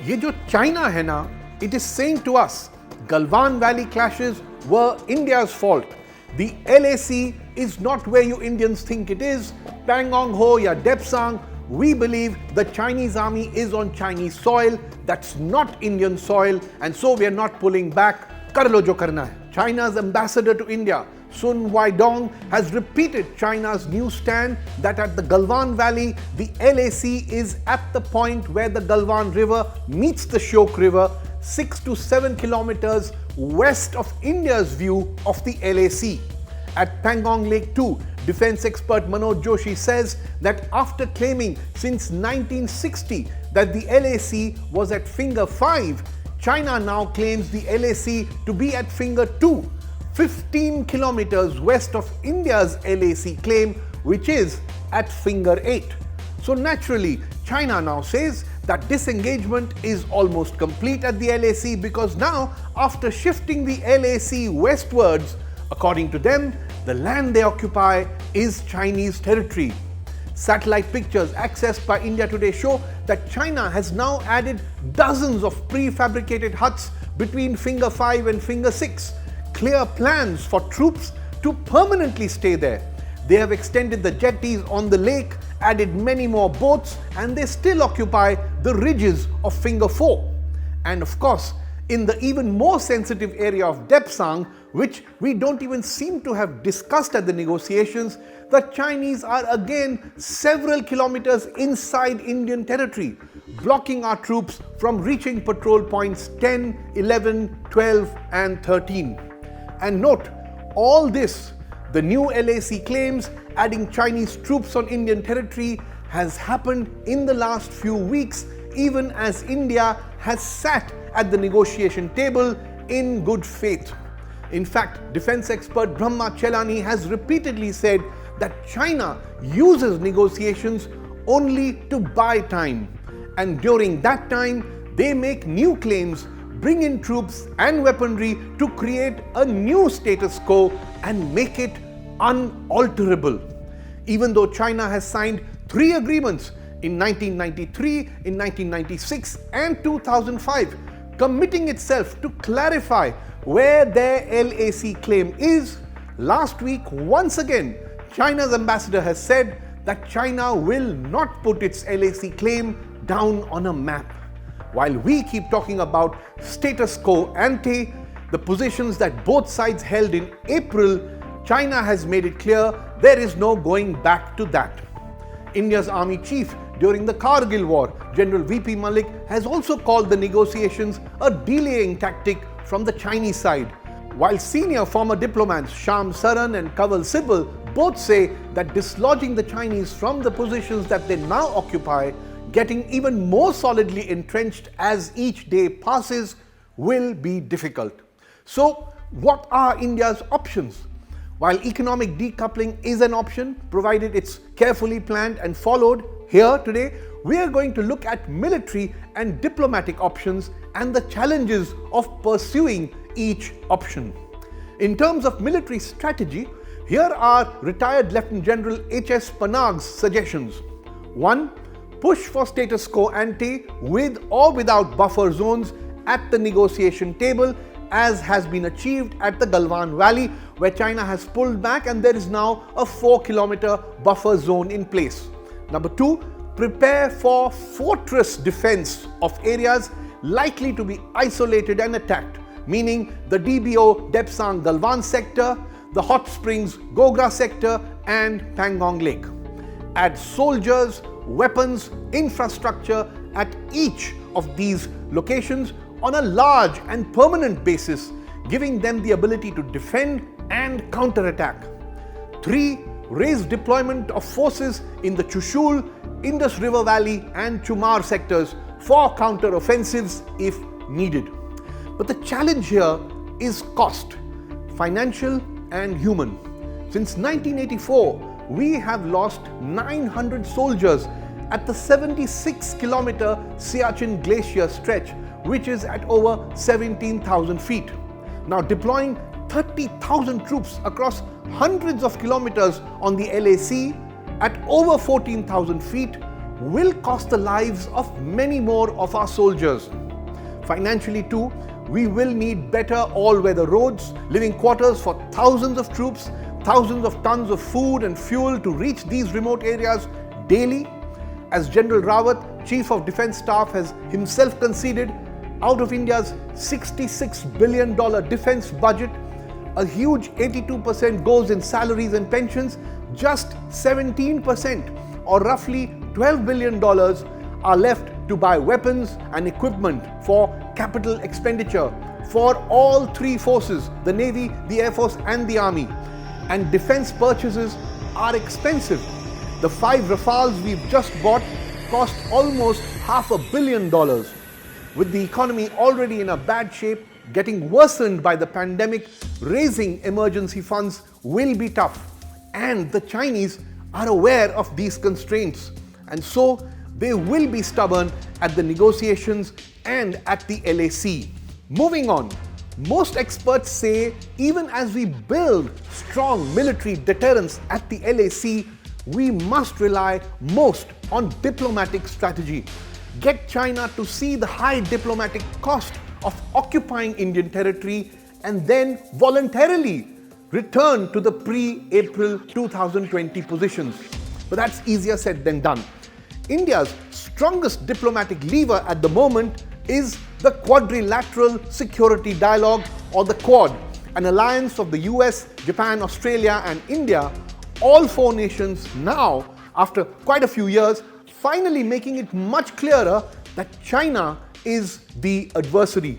ये जो चाइना है ना, it is saying to us, Galwan Valley clashes were India's fault. The LAC is not where you Indians think it is. Pangong Ho ya Depsang, we believe the Chinese army is on Chinese soil. That's not Indian soil, and so we are not pulling back. Kar lo jo karna hai. China's ambassador to India, Sun Weidong, has repeated China's new stand that at the Galwan Valley, the LAC is at the point where the Galwan River meets the Shyok River, 6 to 7 kilometers west of India's view of the LAC. At Pangong Lake too, defense expert Manoj Joshi says that after claiming since 1960 that the LAC was at finger 5, China now claims the LAC to be at finger 2, 15 kilometers west of India's LAC claim, which is at finger 8. So naturally, China now says that disengagement is almost complete at the LAC because now, after shifting the LAC westwards, according to them, the land they occupy is Chinese territory. Satellite pictures accessed by India Today show that China has now added dozens of prefabricated huts between finger 5 and finger 6. Clear plans for troops to permanently stay there. They have extended the jetties on the lake, added many more boats, and they still occupy the ridges of finger 4. And of course, in the even more sensitive area of Depsang, which we don't even seem to have discussed at the negotiations, the Chinese are again several kilometers inside Indian territory, blocking our troops from reaching patrol points 10, 11, 12 and 13. And note, all this, the new LAC claims adding Chinese troops on Indian territory, has happened in the last few weeks, even as India has sat at the negotiation table in good faith. In fact, defense expert Brahma Chelani has repeatedly said that China uses negotiations only to buy time, and during that time they make new claims, bring in troops and weaponry to create a new status quo and make it unalterable. Even though China has signed 3 agreements in 1993, in 1996 and 2005, committing itself to clarify where their LAC claim is, last week once again China's ambassador has said that China will not put its LAC claim down on a map. While we keep talking about status quo ante, the positions that both sides held in April, China has made it clear there is no going back to that. India's army chief during the Kargil war, General VP Malik, has also called the negotiations a delaying tactic from the Chinese side, while senior former diplomats Shyam Saran and Kanwal Sibal both say that dislodging the Chinese from the positions that they now occupy, getting even more solidly entrenched as each day passes, will be difficult. So, what are India's options? While economic decoupling is an option, provided it's carefully planned and followed, here today we are going to look at military and diplomatic options and the challenges of pursuing each option. In terms of military strategy, here are retired Lieutenant General H.S. Panag's suggestions. 1. Push for status quo ante with or without buffer zones at the negotiation table, as has been achieved at the Galwan Valley, where China has pulled back and there is now a 4-kilometer buffer zone in place. Number 2, prepare for fortress defense of areas likely to be isolated and attacked, meaning the DBO Depsang Galwan sector, the Hot Springs Gogra sector and Pangong Lake. Add soldiers, weapons, infrastructure at each of these locations on a large and permanent basis, giving them the ability to defend and counterattack. 3. Raise deployment of forces in the Chushul, Indus River Valley and Chumar sectors for counter-offensives if needed. But the challenge here is cost, financial and human. Since 1984, we have lost 900 soldiers at the 76-kilometer Siachen Glacier stretch, which is at over 17,000 feet. Now deploying 30,000 troops across hundreds of kilometers on the LAC at over 14,000 feet will cost the lives of many more of our soldiers. Financially too, we will need better all-weather roads, living quarters for thousands of troops, thousands of tons of food and fuel to reach these remote areas daily. As General Rawat, Chief of Defence Staff, has himself conceded, out of India's $66 billion defence budget, a huge 82% goes in salaries and pensions, just 17% or roughly $12 billion are left to buy weapons and equipment for capital expenditure for all three forces, the Navy, the Air Force and the Army. And defence purchases are expensive. The 5 Rafales we've just bought cost almost $500 million. With the economy already in a bad shape, getting worsened by the pandemic, raising emergency funds will be tough. And the Chinese are aware of these constraints. And so they will be stubborn at the negotiations and at the LAC. Moving on, most experts say even as we build strong military deterrence at the LAC, we must rely most on diplomatic strategy. Get China to see the high diplomatic cost of occupying Indian territory and then voluntarily return to the pre-April 2020 positions. But that's easier said than done. India's strongest diplomatic lever at the moment is the Quadrilateral Security Dialogue, or the Quad, an alliance of the US, Japan, Australia and India, all 4 nations now, after quite a few years, finally making it much clearer that China is the adversary.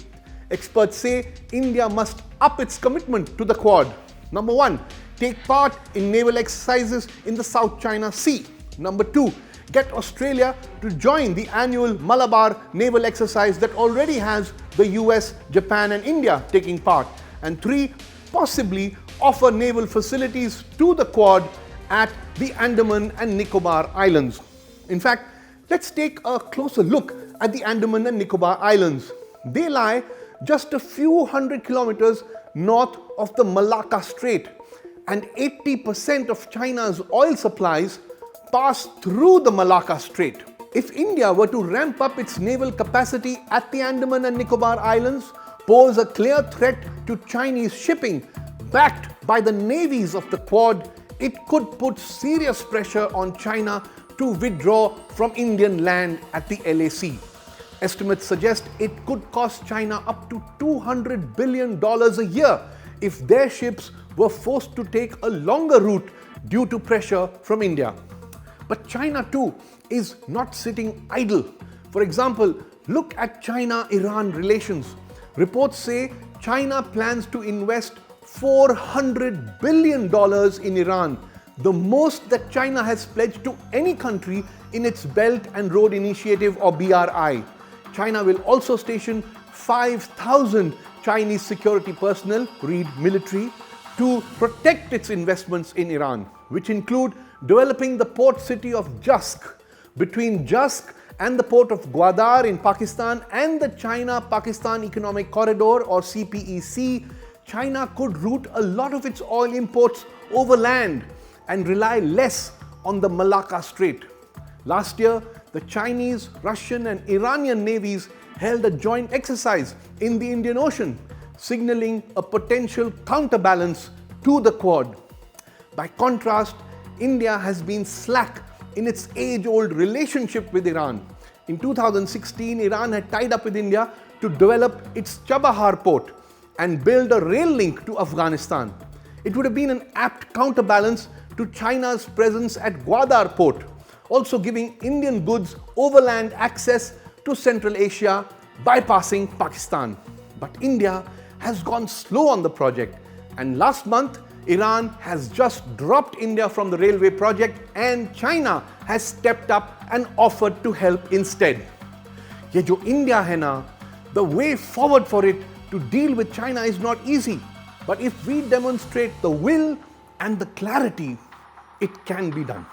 Experts say India must up its commitment to the Quad. Number 1, take part in naval exercises in the South China Sea. Number 2, get Australia to join the annual Malabar naval exercise that already has the US, Japan and India taking part. And 3, possibly offer naval facilities to the Quad at the Andaman and Nicobar Islands. In fact, let's take a closer look at the Andaman and Nicobar Islands. They lie just a few hundred kilometers north of the Malacca Strait, and 80% of China's oil supplies pass through the Malacca Strait. If India were to ramp up its naval capacity at the Andaman and Nicobar Islands, pose a clear threat to Chinese shipping backed by the navies of the Quad, it could put serious pressure on China to withdraw from Indian land at the LAC. Estimates suggest it could cost China up to $200 billion a year if their ships were forced to take a longer route due to pressure from India. But China too is not sitting idle. For example, look at China-Iran relations. Reports say China plans to invest $400 billion in Iran, the most that China has pledged to any country in its Belt and Road Initiative, or BRI. China will also station 5,000 Chinese security personnel, read military, to protect its investments in Iran, which include developing the port city of Jask. Between Jask and the port of Gwadar in Pakistan and the China-Pakistan Economic Corridor, or CPEC, China could route a lot of its oil imports overland and rely less on the Malacca Strait. Last year, the Chinese, Russian and Iranian navies held a joint exercise in the Indian Ocean, signaling a potential counterbalance to the Quad. By contrast, India has been slack in its age-old relationship with Iran. In 2016, Iran had tied up with India to develop its Chabahar port and build a rail link to Afghanistan. It would have been an apt counterbalance to China's presence at Gwadar port, also giving Indian goods overland access to Central Asia, bypassing Pakistan. But India has gone slow on the project, and last month Iran has just dropped India from the railway project and China has stepped up and offered to help instead. Ye jo India hai na, the way forward for it to deal with China is not easy. But if we demonstrate the will and the clarity, it can be done.